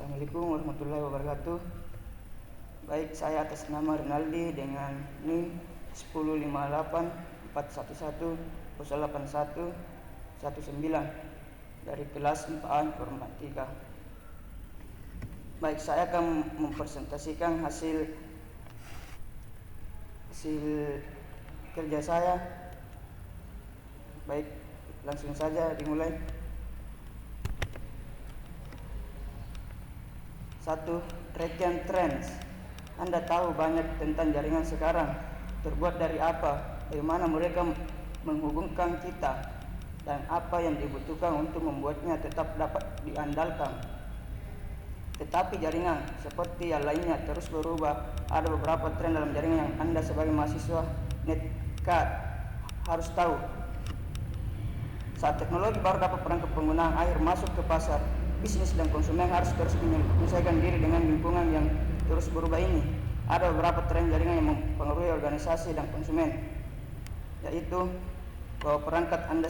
Assalamualaikum warahmatullahi wabarakatuh. Baik, saya atas nama Rinaldi dengan NIM 1058411081119 dari kelas 4A Informatika. Baik, saya akan mempresentasikan hasil kerja saya. Baik, langsung saja dimulai. 1. Regen Trends. Anda tahu banyak tentang jaringan sekarang. Terbuat dari apa? Bagaimana mereka menghubungkan kita? Dan apa yang dibutuhkan untuk membuatnya tetap dapat diandalkan? Tetapi jaringan seperti yang lainnya terus berubah. Ada beberapa tren dalam jaringan yang Anda sebagai mahasiswa netkad harus tahu. Saat teknologi baru dapat perangkat penggunaan akhir masuk ke pasar, bisnis dan konsumen harus terus menyesuaikan diri dengan lingkungan yang terus berubah ini. Ada beberapa tren jaringan yang mempengaruhi organisasi dan konsumen, yaitu bahwa perangkat Anda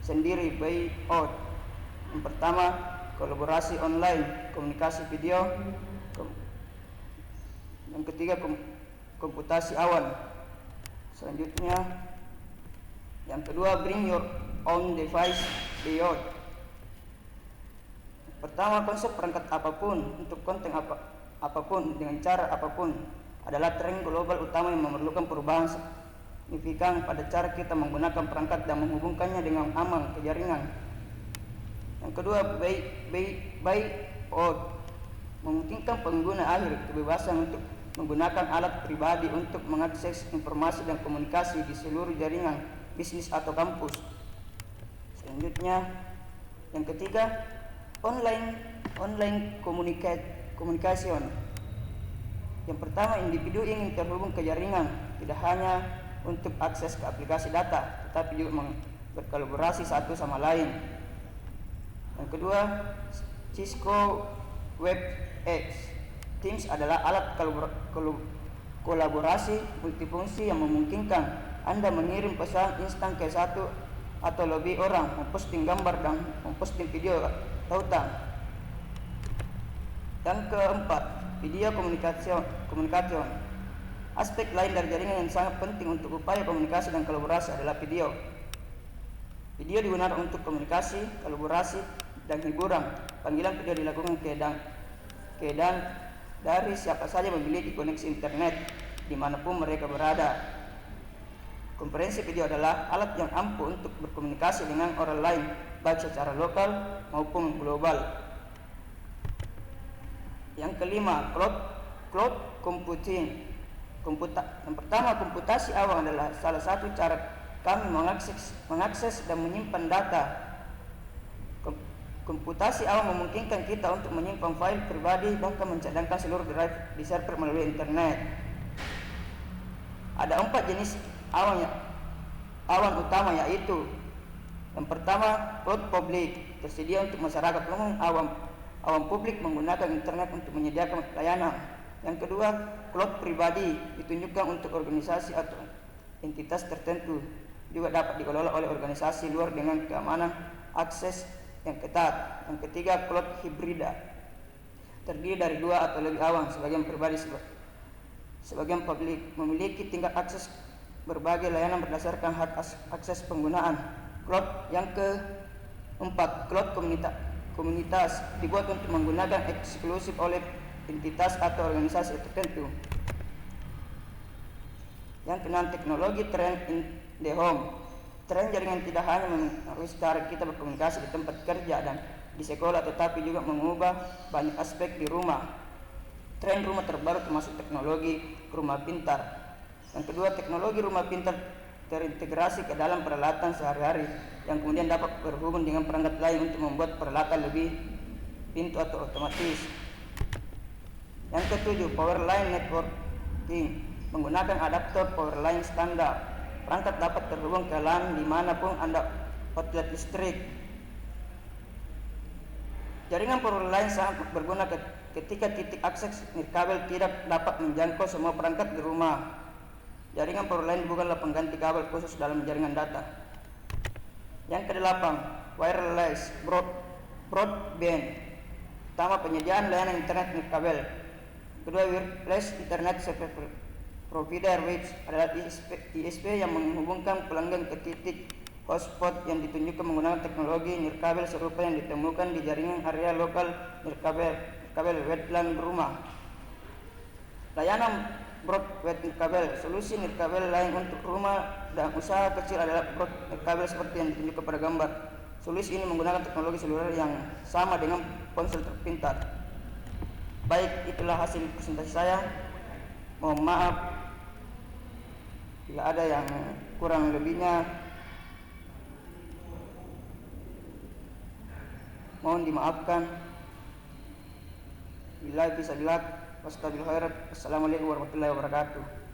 sendiri buyout. Yang pertama, kolaborasi online, komunikasi video. Yang ketiga, komputasi awan. Selanjutnya, yang kedua, bring your own device buyout. Pertama, konsep perangkat apapun untuk konten apapun dengan cara apapun adalah tren global utama yang memerlukan perubahan signifikan pada cara kita menggunakan perangkat dan menghubungkannya dengan aman ke jaringan. Yang kedua, buyout memungkinkan pengguna akhir kebebasan untuk menggunakan alat pribadi untuk mengakses informasi dan komunikasi di seluruh jaringan bisnis atau kampus. Selanjutnya, yang ketiga, online communication. Yang pertama, individu ingin terhubung ke jaringan tidak hanya untuk akses ke aplikasi data, tetapi juga berkolaborasi satu sama lain. Yang kedua, Cisco WebEx. Teams adalah alat kolaborasi multifungsi yang memungkinkan Anda mengirim pesan instan ke satu atau lebih orang, memposting gambar dan memposting video tautan. Yang keempat, video komunikasi. Aspek lain dari jaringan yang sangat penting untuk upaya komunikasi dan kolaborasi adalah video. Video digunakan untuk komunikasi, kolaborasi, dan hiburan. Panggilan video dilakukan ke dan dari siapa saja memiliki koneksi internet dimanapun mereka berada. Konferensi video adalah alat yang ampuh untuk berkomunikasi dengan orang lain, baik secara lokal maupun global. Yang kelima, cloud computing. Yang pertama, komputasi awan adalah salah satu cara kami mengakses dan menyimpan data. Komputasi awan memungkinkan kita untuk menyimpan file pribadi, bahkan mencadangkan seluruh drive di server melalui internet. Ada 4 jenis awan utama, yaitu yang pertama, cloud public, tersedia untuk masyarakat umum. Awan publik menggunakan internet untuk menyediakan layanan. Yang kedua, cloud pribadi, ditunjukkan untuk organisasi atau entitas tertentu, juga dapat dikelola oleh organisasi luar dengan keamanan akses yang ketat. Yang ketiga, cloud hibrida, terdiri dari 2 atau lebih awan, sebagian pribadi, sebagian publik, memiliki tingkat akses berbagai layanan berdasarkan hak akses penggunaan. Cloud yang keempat, cloud komunitas, dibuat untuk menggunakan eksklusif oleh entitas atau organisasi tertentu. Yang keenam, teknologi trend in the home. Tren jaringan tidak hanya mengaruhi cara kita berkomunikasi di tempat kerja dan di sekolah, tetapi juga mengubah banyak aspek di rumah. Tren rumah terbaru termasuk teknologi rumah pintar. Yang kedua, teknologi rumah pintar terintegrasi ke dalam peralatan sehari-hari yang kemudian dapat berhubung dengan perangkat lain untuk membuat peralatan lebih pintu atau otomatis. Yang ketujuh, power line networking, menggunakan adaptor power line standar. Perangkat dapat terhubung ke LAN dimanapun Anda outlet listrik. Jaringan power line sangat berguna ketika titik akses nirkabel tidak dapat menjangkau semua perangkat di rumah. Jaringan power line bukanlah pengganti kabel khusus dalam jaringan data. Yang kedelapan, wireless broadband. Pertama, penyediaan layanan internet nirkabel. Kedua, wireless internet service provider, which adalah ISP yang menghubungkan pelanggan ke titik hotspot yang ditunjukkan menggunakan teknologi nirkabel serupa yang ditemukan di jaringan area lokal nirkabel WLAN rumah. Layanan broadband nirkabel. Solusi nirkabel lain untuk rumah dan usaha kecil adalah broadband nirkabel seperti yang ditunjukkan pada gambar. Solusi ini menggunakan teknologi seluler yang sama dengan ponsel terpintar. Baik, itulah hasil presentasi saya. Mohon maaf bila ada yang kurang lebihnya, mohon dimaafkan. Wassalamualaikum warahmatullahi wabarakatuh.